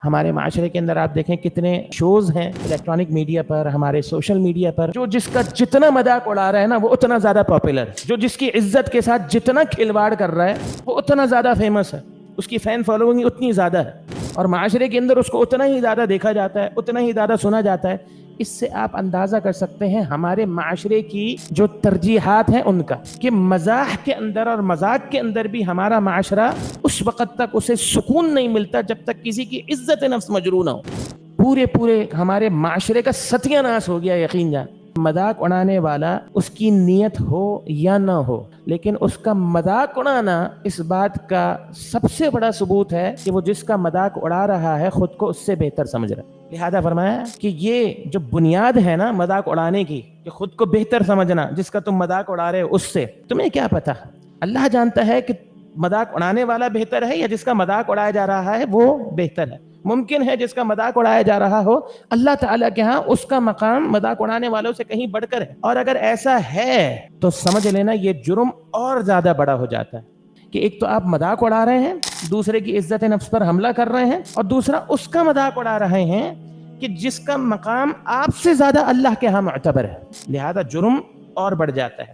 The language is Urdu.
ہمارے معاشرے کے اندر آپ دیکھیں کتنے شوز ہیں الیکٹرانک میڈیا پر، ہمارے سوشل میڈیا پر، جو جس کا جتنا مذاق اڑا رہا ہے نا وہ اتنا زیادہ پاپولر ہے، جو جس کی عزت کے ساتھ جتنا کھلواڑ کر رہا ہے وہ اتنا زیادہ فیمس ہے، اس کی فین فالوئنگ اتنی زیادہ ہے، اور معاشرے کے اندر اس کو اتنا ہی زیادہ دیکھا جاتا ہے، اتنا ہی زیادہ سنا جاتا ہے۔ اس سے آپ اندازہ کر سکتے ہیں ہمارے معاشرے کی جو ترجیحات ہیں ان کا، کہ مزاح کے اندر اور مذاق کے اندر بھی ہمارا معاشرہ اس وقت تک اسے سکون نہیں ملتا جب تک کسی کی عزت نفس مجروح نہ ہو۔ پورے ہمارے معاشرے کا ستیہ ناش ہو گیا، یقین جان۔ مذاق اڑانے والا اس کی نیت ہو یا نہ ہو، لیکن اس کا مذاق اڑانا اس بات کا سب سے بڑا ثبوت ہے کہ وہ جس کا مذاق اڑا رہا ہے خود کو اس سے بہتر سمجھ رہا ہے۔ لہذا فرمایا کہ یہ جو بنیاد ہے نا مذاق اڑانے کی، کہ خود کو بہتر سمجھنا، جس کا تم مذاق اڑا رہے ہو اس سے، تمہیں کیا پتا؟ اللہ جانتا ہے کہ مذاق اڑانے والا بہتر ہے یا جس کا مذاق اڑایا جا رہا ہے وہ بہتر ہے۔ ممکن ہے جس کا مذاق اڑایا جا رہا ہو اللہ تعالیٰ کے ہاں اس کا مقام مذاق اڑانے والوں سے کہیں بڑھ کر ہے، اور اگر ایسا ہے تو سمجھ لینا یہ جرم اور زیادہ بڑا ہو جاتا ہے، کہ ایک تو آپ مذاق اڑا رہے ہیں، دوسرے کی عزت نفس پر حملہ کر رہے ہیں، اور دوسرا اس کا مذاق اڑا رہے ہیں کہ جس کا مقام آپ سے زیادہ اللہ کے ہاں معتبر ہے، لہذا جرم اور بڑھ جاتا ہے۔